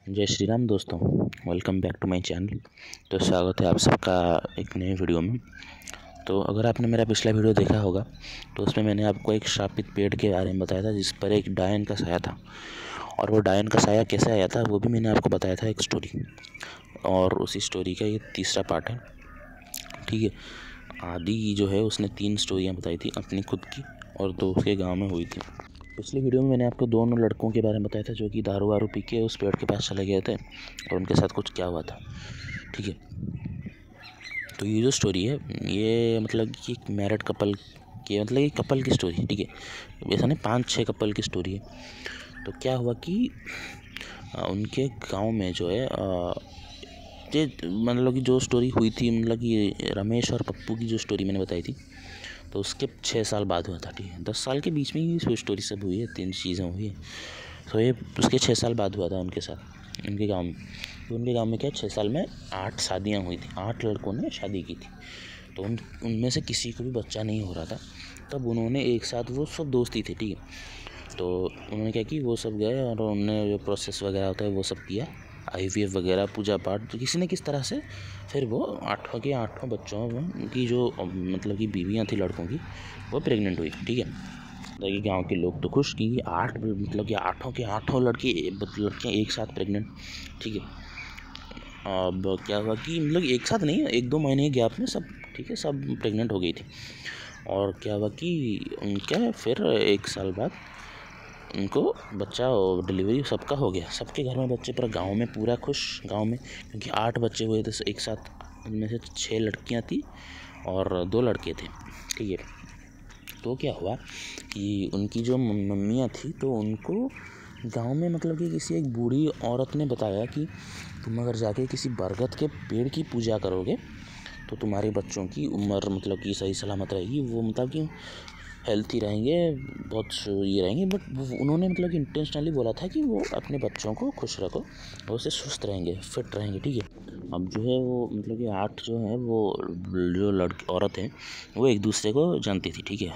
जय श्री राम दोस्तों, welcome back to my channel. तो स्वागत है आप सबका एक नए वीडियो में। तो अगर आपने मेरा पिछला वीडियो देखा होगा तो उसमें मैंने आपको एक शापित पेड़ के बारे में बताया था जिस पर एक डायन का साया था, और वो डायन का साया कैसे आया था वो भी मैंने आपको बताया था, एक स्टोरी। और उसी स्टोरी का ये तीसरा पार्ट है। ठीक है, आदि जो है उसने 3 स्टोरियाँ बताई थी, अपनी खुद की और 2 उसके गाँव में हुई थी। पिछले वीडियो में मैंने आपको 2 लड़कों के बारे में बताया था जो कि दारू वारू पी के उस पेड़ के पास चले गए थे और उनके साथ कुछ क्या हुआ था। ठीक है, तो ये जो स्टोरी है ये मतलब कि एक मैरिड कपल की, मतलब ये कपल की स्टोरी है। ठीक है, ऐसा नहीं 5-6 कपल की स्टोरी है। तो क्या हुआ कि उनके गांव में जो है ये मतलब कि जो स्टोरी हुई थी, मतलब कि रमेश और पप्पू की जो स्टोरी मैंने बताई थी, तो उसके 6 साल बाद हुआ था। ठीक है, 10 साल के बीच में ही स्टोरी सब हुई है, 3 चीज़ें हुई है। तो ये उसके 6 साल बाद हुआ था उनके साथ, उनके गांव में। तो उनके गांव में क्या 6 साल में 8 शादियां हुई थी, 8 लड़कों ने शादी की थी। तो उनमें से किसी को भी बच्चा नहीं हो रहा था। तब उन्होंने एक साथ, वो सब दोस्त ही थे, ठीक है, तो उन्होंने क्या कि वो सब गए और उन्होंने जो प्रोसेस वगैरह होता है वो सब किया, IVF वगैरह, पूजा पाठ, तो किसी न किस तरह से फिर वो 8 के 8 बच्चों की जो मतलब कि बीवियाँ थी लड़कों की, वो प्रेग्नेंट हुई। ठीक है, ताकि गांव के लोग तो खुश कि 8 मतलब कि 8 के 8 लड़कियाँ एक साथ प्रेग्नेंट। ठीक है, अब क्या हुआ कि मतलब एक साथ नहीं, 1-2 महीने के गैप में सब, ठीक है, सब प्रेग्नेंट हो गई थी। और क्या हुआ कि उनके फिर 1 साल बाद उनको बच्चा डिलीवरी सबका हो गया, सबके घर में बच्चे, पूरा गांव में पूरा खुश, गांव में, क्योंकि 8 बच्चे हुए थे एक साथ। उनमें से 6 लड़कियां थी और 2 लड़के थे। ठीक है, तो क्या हुआ कि उनकी जो मम्मियाँ थी तो उनको गांव में मतलब कि किसी एक बूढ़ी औरत ने बताया कि तुम अगर जाके किसी बरगद के पेड़ की पूजा करोगे तो तुम्हारे बच्चों की उम्र मतलब कि सही सलामत रहेगी, वो मतलब कि हेल्थी रहेंगे, बहुत ये रहेंगे। बट उन्होंने मतलब कि इंटेंशनली बोला था कि वो अपने बच्चों को खुश रखो और उससे स्वस्थ रहेंगे, फिट रहेंगे। ठीक है, अब जो है वो मतलब कि 8 जो है वो जो लड़की औरत है वो एक दूसरे को जानती थी। ठीक है,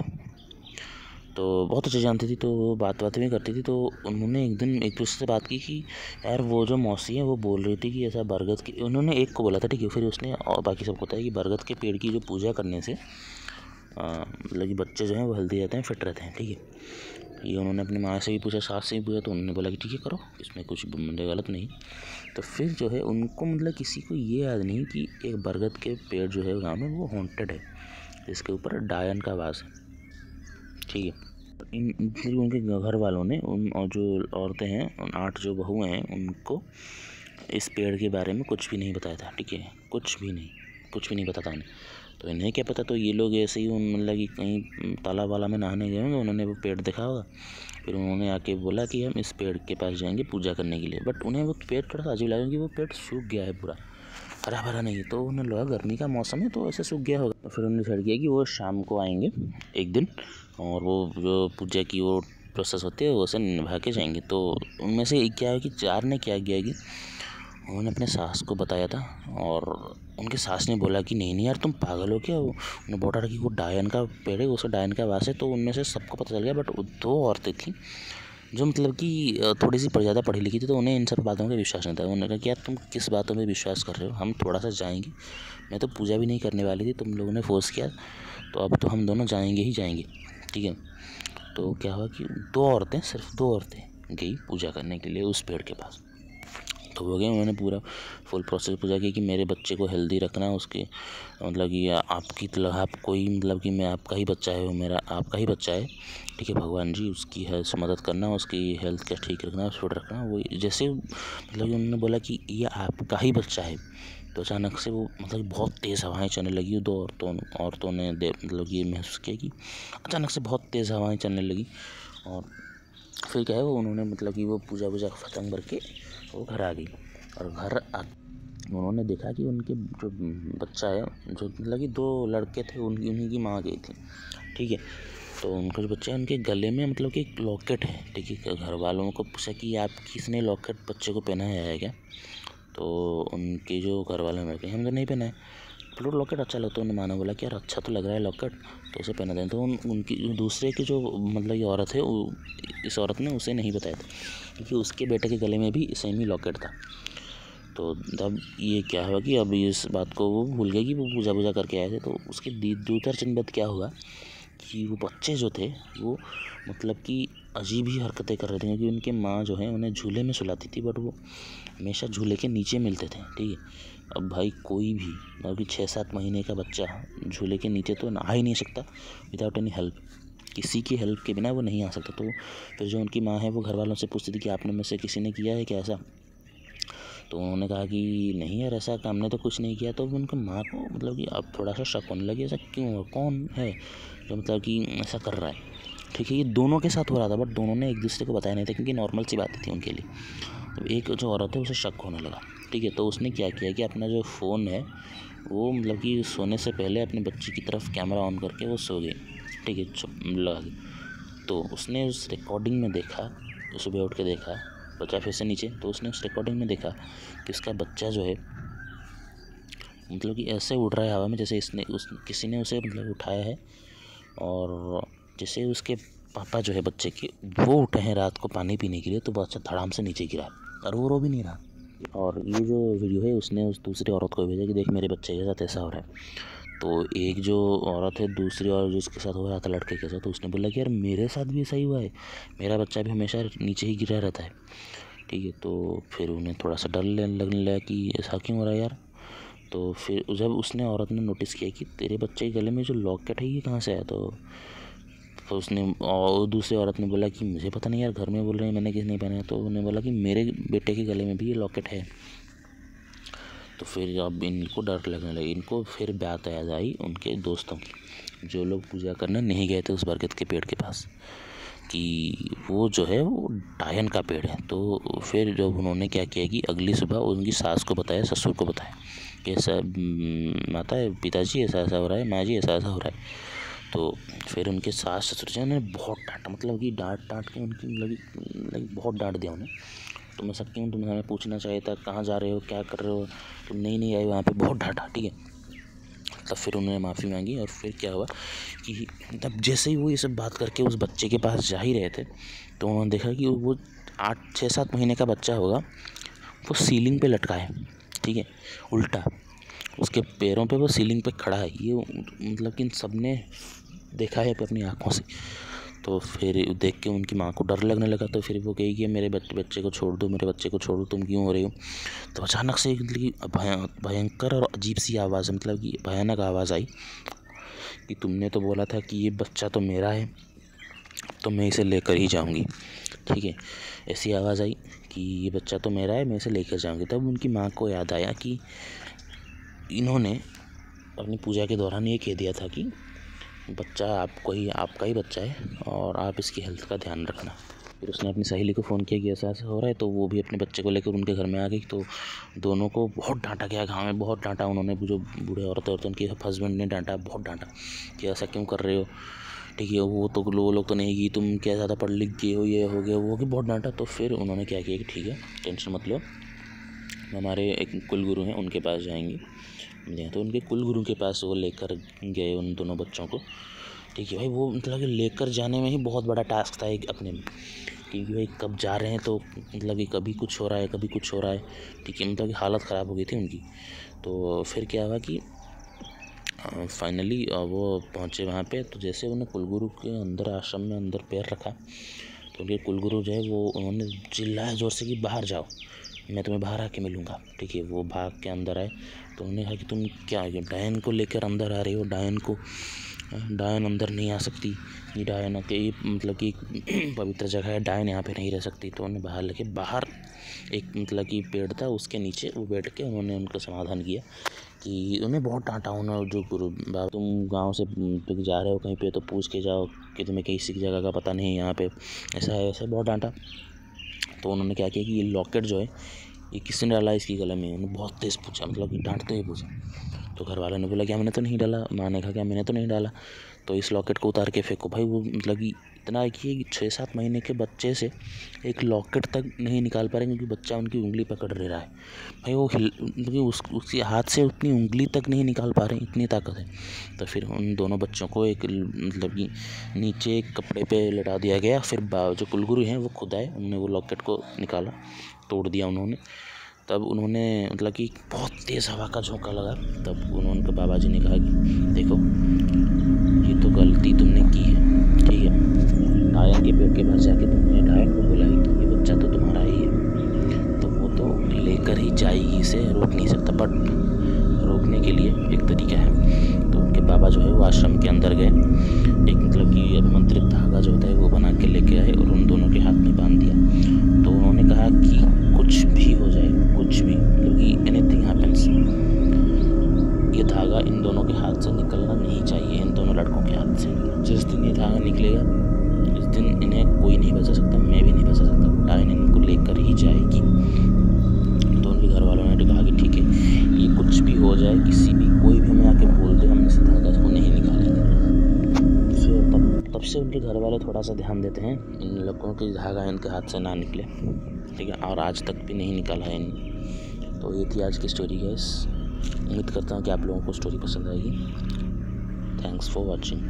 तो बहुत अच्छे जानती थी, तो वो बात भी करती थी। तो उन्होंने एक दिन एक दूसरे से बात की कि यार वो जो मौसी है वो बोल रही थी कि ऐसा बरगद की, उन्होंने एक को बोला था। ठीक है, फिर उसने और बाकी सबको बताया कि बरगद के पेड़ की जो पूजा करने से मतलब कि बच्चे जो हैं वो हेल्दी रहते हैं, फिट रहते हैं। ठीक है, ये उन्होंने अपनी माँ से भी पूछा, सास से भी पूछा, तो उन्होंने बोला कि ठीक है करो, इसमें कुछ मतलब गलत नहीं। तो फिर जो है उनको मतलब किसी को ये याद नहीं कि एक बरगद के पेड़ जो है गाँव में वो हॉन्टेड है, जिसके ऊपर डायन का वास है। ठीक है, उनके घर वालों ने उन और जो औरतें हैं, उन 8 जो बहुएं हैं, उनको इस पेड़ के बारे में कुछ भी नहीं बताया था। ठीक है, कुछ भी नहीं पता था उन्हें। तो इन्हें क्या पता, तो ये लोग ऐसे ही मतलब कि कहीं तालाब वाला में नहाने गए होंगे, उन्होंने वो पेड़ देखा होगा, फिर उन्होंने आके बोला कि हम इस पेड़ के पास जाएंगे पूजा करने के लिए। बट उन्हें वो पेड़ थोड़ा सा अजीब लगा क्योंकि वो पेड़ सूख गया है, पूरा हरा भरा नहीं है। तो उन्हें लगा गर्मी का मौसम है तो ऐसे सूख गया होगा। तो फिर उन्होंने डिसाइड किया कि वो शाम को आएंगे एक दिन, और वो जो पूजा की वो प्रोसेस होती है वो उसे निभा के जाएंगे। तो उनमें से क्या है कि 4 ने क्या किया कि उन्होंने अपने सास को बताया था, और उनके सास ने बोला कि नहीं यार तुम पागल हो क्या, उन्होंने बोला था कि वो डायन का पेड़ है, उसका डायन का वास है। तो उनमें से सबको पता चल गया, बट 2 औरतें थीं जो मतलब कि थोड़ी सी ज़्यादा पढ़ी लिखी थी, तो उन्हें इन सब बातों का विश्वास नहीं था। उन्होंने कहा कि यार तुम किस बातों में विश्वास कर रहे हो, हम थोड़ा सा जाएंगे, मैं तो पूजा भी नहीं करने वाली थी, तुम लोगों ने फोर्स किया, तो अब तो हम दोनों जाएंगे ही जाएंगे। ठीक है, तो क्या हुआ कि 2 औरतें, सिर्फ 2 औरतें गई पूजा करने के लिए उस पेड़ के पास। तो हो गया, उन्होंने पूरा फुल प्रोसेस पूजा की कि मेरे बच्चे को हेल्दी रखना, उसके मतलब कि आपकी तरह आप कोई मतलब कि मैं आपका ही बच्चा है, वो मेरा आपका ही बच्चा है। ठीक है, भगवान जी उसकी हेल्थ मदद करना, उसकी हेल्थ का ठीक रखना, फिट रखना। वो जैसे मतलब कि उन्होंने बोला कि ये आपका ही बच्चा है, तो अचानक से वो मतलब बहुत तेज़ हवाएं चलने लगी। 2 औरतों ने मतलब ये महसूस किया कि अचानक से बहुत तेज़ हवाएं चलने लगी। और फिर क्या है वो उन्होंने मतलब कि वो पूजा ख़त्म करके वो घर आ गई। और घर आ उन्होंने देखा कि उनके जो बच्चा है, जो मतलब कि 2 लड़के थे, उन्हीं की माँ गई थी। ठीक है, तो उनका जो बच्चा है उनके गले में मतलब कि एक लॉकेट है। ठीक है, घर वालों को पूछा कि आप किसने लॉकेट बच्चे को पहनाया है क्या, तो उनके जो घर वाले ने कहा हमने नहीं पहना है। चलो लॉकेट अच्छा लगता है। उन्होंने माना, बोला कि यार अच्छा तो लग रहा है लॉकेट, तो उसे पहना दें। तो उनकी दूसरे की जो मतलब ये औरत है, इस औरत ने उसे नहीं बताया था क्योंकि उसके बेटे के गले में भी सेम ही लॉकेट था। तो तब ये क्या हुआ कि अब इस बात को वो भूल गए कि वो पूजा करके आए थे। तो उसके दो चार दिन बाद क्या हुआ कि वो बच्चे जो थे वो मतलब कि अजीब ही हरकतें कर रहे थे, क्योंकि उनके माँ जो है उन्हें झूले में सुलाती थी, बट वो हमेशा झूले के नीचे मिलते थे। ठीक है, अब भाई कोई भी मतलब कि 6-7 महीने का बच्चा झूले के नीचे तो आ ही नहीं सकता विदाउट एनी हेल्प, किसी की हेल्प के बिना वो नहीं आ सकता। तो फिर जो उनकी माँ है वो घर वालों से पूछती थी कि आपने में से किसी ने किया है क्या ऐसा। तो उन्होंने कहा कि नहीं यार, ऐसा काम ने तो कुछ नहीं किया। तो उनकी माँ को मतलब कि अब थोड़ा सा शक होने लगी, ऐसा क्यों, कौन है जो मतलब कि ऐसा कर रहा है। ठीक है, ये दोनों के साथ हो रहा था, बट दोनों ने एक दूसरे को बताया नहीं था क्योंकि नॉर्मल सी बात थी उनके लिए। तो एक जो औरत है उसे शक होने लगा। ठीक है, तो उसने क्या किया कि अपना जो फ़ोन है वो मतलब कि सोने से पहले अपने बच्ची की तरफ कैमरा ऑन करके वो सो गई। ठीक है, लगा के तो उसने उस रिकॉर्डिंग में देखा, सुबह उठ के देखा, बच्चा फिर से नीचे, तो उसने उस रिकॉर्डिंग में देखा कि उसका बच्चा जो है मतलब कि ऐसे उड़ रहा है हवा में जैसे किसी ने उसे मतलब उठाया है, और जैसे उसके पापा जो है बच्चे के वो उठे हैं रात को पानी पीने के लिए, तो बच्चा धड़ाम से नीचे गिरा और वो रो भी नहीं रहा। और ये जो वीडियो है उसने उस दूसरी औरत को भेजा कि देख मेरे बच्चे के साथ ऐसा हो रहा है। तो एक जो औरत है दूसरी और जिसके साथ हो रहा था लड़के के साथ, तो उसने बोला कि यार मेरे साथ भी ऐसा ही हुआ है, मेरा बच्चा भी हमेशा नीचे ही गिरा रहता है। ठीक है, तो फिर उन्हें थोड़ा सा डर लगने लगा कि ऐसा क्यों हो रहा है यार। तो फिर जब उसने औरत ने नोटिस किया कि तेरे बच्चे के गले में जो लॉकेट है ये कहाँ से आया, तो उसने और दूसरी औरत ने बोला कि मुझे पता नहीं यार, घर में बोल रहे हैं मैंने किसी नहीं पहना। तो उन्होंने बोला कि मेरे बेटे के गले में भी ये लॉकेट है। तो फिर अब इनको डर लगने लगा, इनको फिर बात याद आई उनके दोस्तों की जो लोग पूजा करने नहीं गए थे उस बरगद के पेड़ के पास, कि वो जो है वो डायन का पेड़ है। तो फिर जब उन्होंने क्या किया कि अगली सुबह उनकी सास को बताया, ससुर को बताया कि ऐसा माता है, पिताजी ऐसा ऐसा हो रहा है, माँ जी ऐसा ऐसा हो रहा है। तो फिर उनके सास ससुर जी ने बहुत डांटा, मतलब कि डांट के उनकी मतलब बहुत डांट दिया उन्हें। तुम ऐसा क्यों, तुम्हें हमें पूछना चाहिए था, कहाँ जा रहे हो, क्या कर रहे हो, तुम नहीं आए वहाँ पे, बहुत डांटा। ठीक है, तब फिर उन्होंने माफ़ी मांगी। और फिर क्या हुआ कि तब जैसे ही वो ये सब बात करके उस बच्चे के पास जा ही रहे थे, तो उन्होंने देखा कि वो 6-7 महीने का बच्चा होगा, वो सीलिंग पे लटका है। ठीक है, उल्टा उसके पैरों पे वो सीलिंग पे खड़ा है। ये मतलब कि सब ने देखा है अपनी आँखों से। तो फिर देख के उनकी माँ को डर लगने लगा। तो फिर वो कही कि मेरे बच्चे को छोड़ दो, मेरे बच्चे को छोड़ दो, तुम क्यों हो रही हो। तो अचानक से भयंकर और अजीब सी आवाज़, मतलब कि भयानक आवाज़ आई कि तुमने तो बोला था कि ये बच्चा तो मेरा है, तो मैं इसे लेकर ही जाऊंगी। ठीक है, ऐसी आवाज़ आई कि ये बच्चा तो मेरा है, मैं इसे लेकर जाऊंगी। तब उनकी माँ को याद आया कि इन्होंने अपनी पूजा के दौरान ये कह दिया था कि बच्चा आपका ही बच्चा है और आप इसकी हेल्थ का ध्यान रखना। फिर उसने अपनी सहेली को फ़ोन किया कि ऐसा ऐसा हो रहा है, तो वो भी अपने बच्चे को लेकर उनके घर में आ गई। तो दोनों को बहुत डांटा गया, गाँव में बहुत डांटा उन्होंने, जो बूढ़े औरतें उनके हस्बैंड ने डांटा, बहुत डांटा कि ऐसा क्यों कर रहे हो। ठीक है, वो लोग तो नहीं कि तुम क्या ज़्यादा पढ़ लिख गए हो, ये हो गया वो हो गया, बहुत डांटा। तो फिर उन्होंने क्या किया कि ठीक है टेंशन मत लो, हमारे एक कुलगुरु हैं उनके पास जाएंगे। तो उनके कुलगुरु के पास वो लेकर गए उन दोनों बच्चों को। ठीक है भाई, वो मतलब कि लेकर जाने में ही बहुत बड़ा टास्क था एक अपने में, क्योंकि भाई कब जा रहे हैं, तो मतलब कि कभी कुछ हो रहा है, कभी कुछ हो रहा है। ठीक है, मतलब कि हालत ख़राब हो गई थी उनकी। तो फिर क्या हुआ कि फाइनली वो पहुँचे वहाँ पे। तो जैसे उन्हें कुलगुरु के अंदर आश्रम में अंदर पैर रखा, तो उनके कुलगुरु जो है वो उन्होंने चिल्लाया ज़ोर से कि बाहर जाओ, मैं तुम्हें बाहर आके मिलूँगा। ठीक है, वो भाग के अंदर आए। तो उन्होंने कहा कि तुम क्या डायन को लेकर अंदर आ रही हो, डायन अंदर नहीं आ सकती, ये डायन के मतलब कि पवित्र जगह है, डायन यहाँ पे नहीं रह सकती। तो उन्हें बाहर एक मतलब कि पेड़ था, उसके नीचे वो बैठ के उन्होंने उनका समाधान किया कि उन्हें बहुत डांटा। उन्होंने जो गुरु बाबा, तुम गांव से जा रहे हो कहीं पे तो पूछ के जाओ कि तुम्हें किसी की जगह का पता नहीं है, यहाँ पे ऐसा है, ऐसा बहुत डांटा। तो उन्होंने क्या किया कि ये लॉकेट जो है ये किसने डाला इसकी गले में, उन्होंने बहुत तेज़ पूछा, मतलब कि डांटते हुए पूछा। तो घर वालों ने बोला कि हमने तो नहीं डाला। माँ ने कहा कि मैंने तो नहीं डाला। तो इस लॉकेट को उतार के फेंको। भाई वो मतलब कि इतना है कि 6-7 महीने के बच्चे से एक लॉकेट तक नहीं निकाल पा रहे क्योंकि बच्चा उनकी उंगली पकड़ ले रहा है। भाई वो मतलब उसके हाथ से उतनी उंगली तक नहीं निकाल पा रहे, इतनी ताकत है। तो फिर उन दोनों बच्चों को एक मतलब कि नीचे एक कपड़े पे लटा दिया गया। फिर जो कुलगुरु हैं वो खुद आए, उन्होंने वो लॉकेट को निकाला, तोड़ दिया उन्होंने। तब उन्होंने मतलब कि बहुत तेज़ हवा का झोंका लगा। तब उन्होंने बाबा जी ने कहा कि देखो ये तो गलती तुमने की है, ठीक है। डायन के पेड़ के पास जाके तुमने डायन को बोला कि ये बच्चा तो तुम्हारा ही है, तो वो तो लेकर ही जाएगी, इसे रोक नहीं सकता। बट रोकने के लिए एक तरीका है। तो उनके बाबा जो है वो आश्रम के अंदर गए, एक मतलब कि अभिमंत्रित धागा जो होता है वो बना के लेके आए और उन दोनों के हाथ में बांध दिया। तो उन्होंने कहा कि कुछ भी हो जाए, कुछ भी मतलब कि एनीथिंग हैपेंस, ये धागा इन दोनों के हाथ से निकलना नहीं चाहिए, इन दोनों लड़कों के हाथ से। जिस दिन ये धागा निकलेगा उस दिन इन्हें कोई नहीं बचा सकता, मैं भी नहीं बचा सकता, डायन इनको लेकर ही जाएगी। तो उनके घर वालों ने कहा कि ठीक है, ये कुछ भी हो जाए, किसी भी कोई भी हमें आके बोल दे, हम इस धागा को नहीं निकालेंगे। फिर तब से उनके घर वाले थोड़ा सा ध्यान देते हैं इन लोगों की धागा इनके हाथ से ना निकले, ठीक है। और आज तक भी नहीं निकाला है इन्हें। तो ये थी आज की स्टोरी गाइस। उम्मीद करता हूँ कि आप लोगों को स्टोरी पसंद आएगी। Thanks for watching.